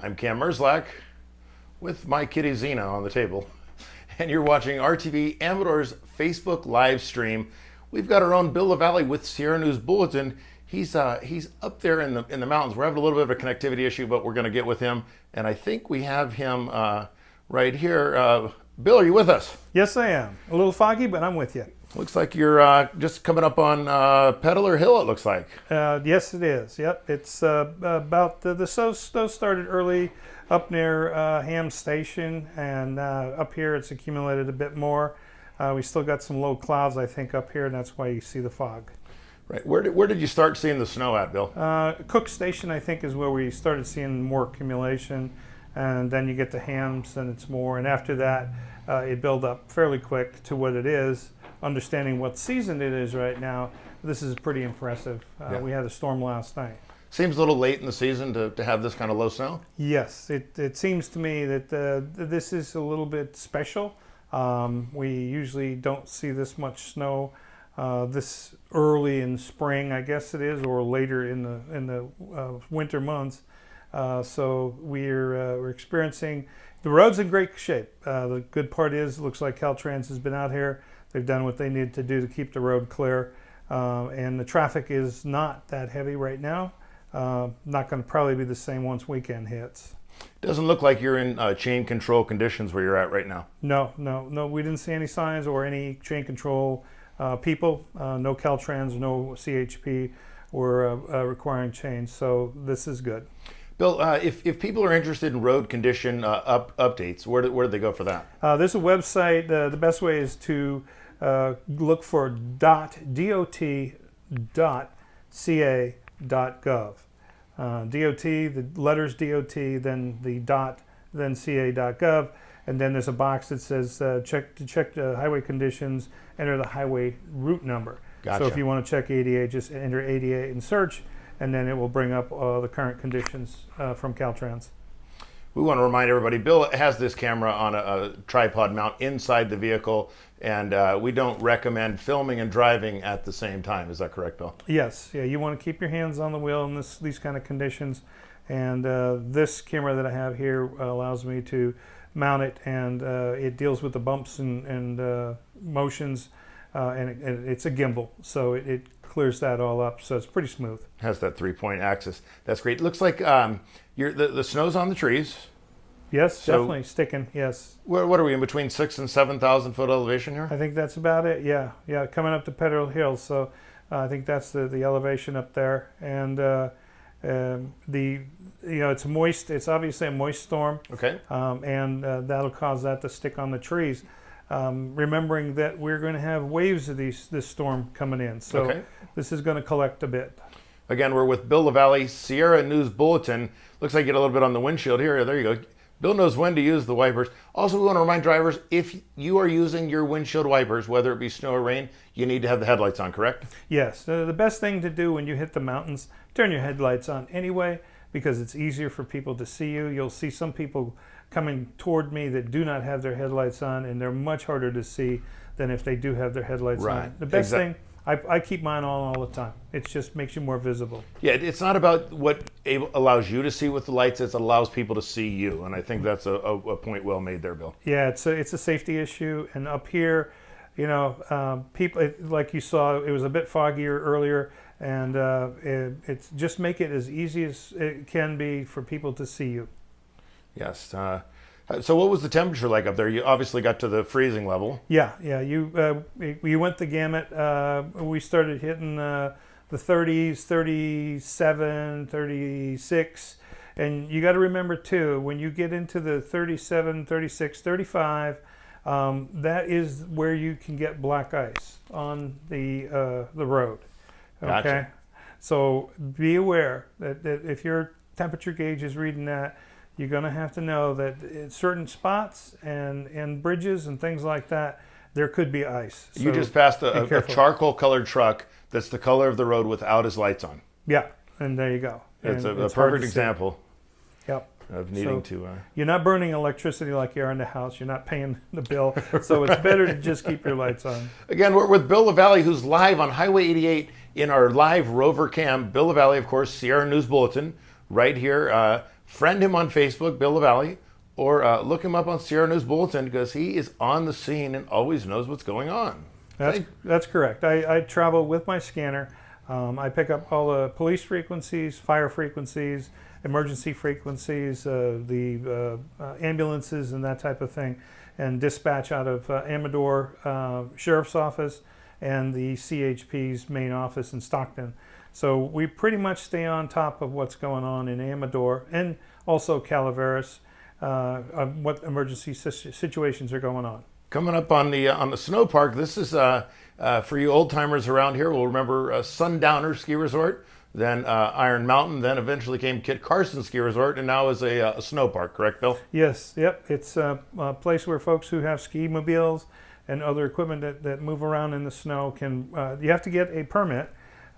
I'm Cam Merzlak with my kitty Xena on the table, and you're watching RTV Amador's Facebook live stream. We've got our own Bill Lavallie with Sierra News Bulletin. He's up there in the mountains. We're having a little bit of a connectivity issue, but we're going to get with him, and I think we have him right here. Bill, are you with us? Yes, I am. A little foggy, but I'm with you. Looks like you're just coming up on Peddler Hill, it looks like. Yes, it is. Yep. It's about the snow started early up near Ham Station, and up here it's accumulated a bit more. We still got some low clouds, I think, up here, and that's why you see the fog. Right. Where did you start seeing the snow at, Bill? Cook Station, I think, is where we started seeing more accumulation, and then you get to Hams, and it's more. And after that, it built up fairly quick to what it is. Understanding what season it is right now, this is pretty impressive. Yeah. We had a storm last night. Seems a little late in the season to have this kind of low snow. Yes, it seems to me that this is a little bit special. We usually don't see this much snow this early in spring, I guess it is, or later in the winter months. So we're experiencing. The road's in great shape. The good part is, it looks like Caltrans has been out here. They've done what they need to do to keep the road clear, and the traffic is not that heavy right now. Not going to probably be the same once weekend hits. Doesn't look like you're in chain control conditions where you're at right now. No. We didn't see any signs or any chain control people. No Caltrans, no CHP were requiring chains, so this is good. Bill, if people are interested in road condition updates, where do they go for that? There's a website. The best way is to look for dot.ca.gov. DOT, the letters DOT, then the dot, then ca.gov, and then there's a box that says check the highway conditions, enter the highway route number. Gotcha. So if you want to check 88, just enter 88 and search, and then it will bring up the current conditions from Caltrans. We want to remind everybody, Bill has this camera on a tripod mount inside the vehicle, and we don't recommend filming and driving at the same time. Is that correct, Bill? Yes. Yeah, you want to keep your hands on the wheel in these kind of conditions. And this camera that I have here allows me to mount it, and it deals with the bumps and motions, and it's a gimbal, so it clears that all up, so it's pretty smooth. Has that 3-point axis. That's great. It looks like the snow's on the trees. Yes, So- definitely sticking. Yes, What are we in between 6,000 and 7,000 foot elevation here? I think that's about it. Yeah, coming up to Peddler Hill, so I think that's the elevation up there, and it's moist. It's obviously a moist storm. Okay. And that'll cause that to stick on the trees. Remembering that we're going to have waves of this storm coming in, so Okay. this is going to collect a bit. Again, we're with Bill Lavallie, Sierra News Bulletin. Looks like you get a little bit on the windshield here. There you go. Bill knows when to use the wipers. Also, we want to remind drivers, if you are using your windshield wipers, whether it be snow or rain, you need to have the headlights on, correct? Yes, the best thing to do when you hit the mountains, turn your headlights on anyway, because it's easier for people to see you. You'll see some people coming toward me that do not have their headlights on, and they're much harder to see than if they do have their headlights Right. on. The best thing, I keep mine on all the time. It just makes you more visible. Yeah, it's not about what allows you to see with the lights, it allows people to see you. And I think that's a point well made there, Bill. Yeah, it's a safety issue, and up here, people, like you saw, it was a bit foggier earlier, and it's just make it as easy as it can be for people to see you. Yes. So what was the temperature like up there? You obviously got to the freezing level. Yeah. You went the gamut. We started hitting the 30s, 37, 36. And you got to remember, too, when you get into the 37, 36, 35, that is where you can get black ice on the road. Okay? Gotcha. So be aware that if your temperature gauge is reading that, you're going to have to know that in certain spots and bridges and things like that, there could be ice. So You just passed a careful. charcoal-colored truck that's the color of the road without his lights on. Yeah, and there you go. It's And a it's hard perfect to see. example Yep. of needing So- to... You're not burning electricity like you are in the house. You're not paying the bill. So it's better to just keep your lights on. Again, we're with Bill Lavallie, who's live on Highway 88 in our live rover cam. Bill Lavallie, of course, Sierra News Bulletin, right here friend him on Facebook, Bill Lavallie, or look him up on Sierra News Bulletin because he is on the scene and always knows what's going on. That's correct. I travel with my scanner. I pick up all the police frequencies, fire frequencies, emergency frequencies, the ambulances and that type of thing, and dispatch out of Amador Sheriff's Office and the CHP's main office in Stockton. So we pretty much stay on top of what's going on in Amador and also Calaveras, of what emergency situations are going on. Coming up on the snow park, this is for you old timers around here. We'll remember Sundowner Ski Resort, then Iron Mountain, then eventually came Kit Carson Ski Resort, and now is a snow park. Correct, Bill? Yes. Yep. It's a place where folks who have ski mobiles and other equipment that move around in the snow can. You have to get a permit.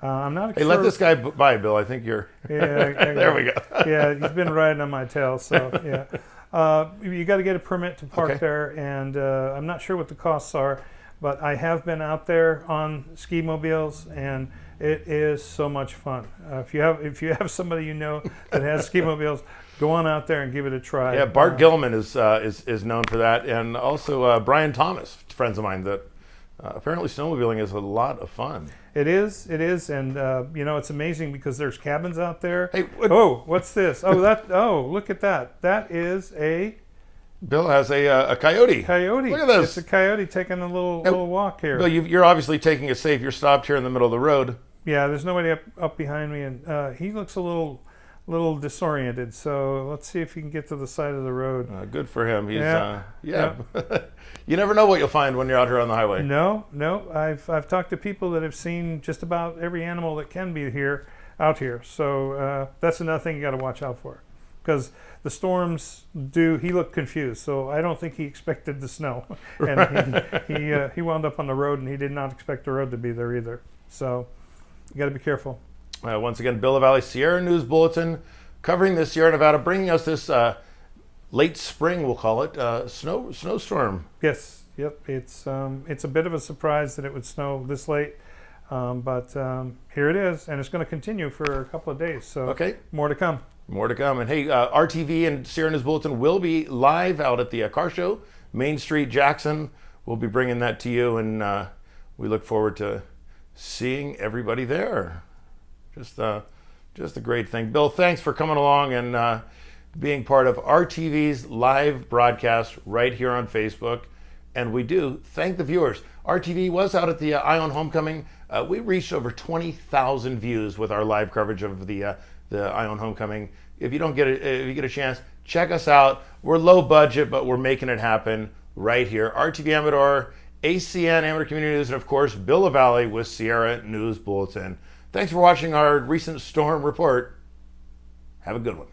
I'm not Hey, sure. let this guy by, Bill. I think you're. Yeah, there we go. Yeah, he's been riding on my tail. So yeah, you got to get a permit to park there, and I'm not sure what the costs are, but I have been out there on ski mobiles, and it is so much fun. If you have somebody you know that has ski mobiles, go on out there and give it a try. Yeah, Bart Gilman is known for that, and also Brian Thomas, friends of mine that. Apparently snowmobiling is a lot of fun. It is, and it's amazing because there's cabins out there. Hey, what's this? Look at that. That is a... Bill has a coyote. Coyote. Look at this. It's a coyote taking a little walk here. Bill, you're obviously taking it safe. You're stopped here in the middle of the road. Yeah, there's nobody up behind me, and he looks a little disoriented. So let's see if he can get to the side of the road. Good for him. He's You never know what you'll find when you're out here on the highway. No. I've talked to people that have seen just about every animal that can be out here. So that's another thing you got to watch out for, because the storms do. He looked confused, so I don't think he expected the snow, and he wound up on the road, and he did not expect the road to be there either. So you got to be careful. Once again, Bill Lavallie, Sierra News Bulletin, covering the Sierra Nevada, bringing us this late spring, we'll call it, snowstorm. Yes, yep. It's a bit of a surprise that it would snow this late, but here it is, and it's going to continue for a couple of days. So more to come. More to come. And hey, RTV and Sierra News Bulletin will be live out at the car show, Main Street, Jackson. We'll be bringing that to you, and we look forward to seeing everybody there. Just a great thing. Bill, thanks for coming along and being part of RTV's live broadcast right here on Facebook. And we do thank the viewers. RTV was out at the Ion Homecoming. We reached over 20,000 views with our live coverage of the Ion Homecoming. If you get a chance, check us out. We're low budget, but we're making it happen right here. RTV Amador, ACN Amador Community News, and of course, Bill Lavallie with Sierra News Bulletin. Thanks for watching our recent storm report. Have a good one.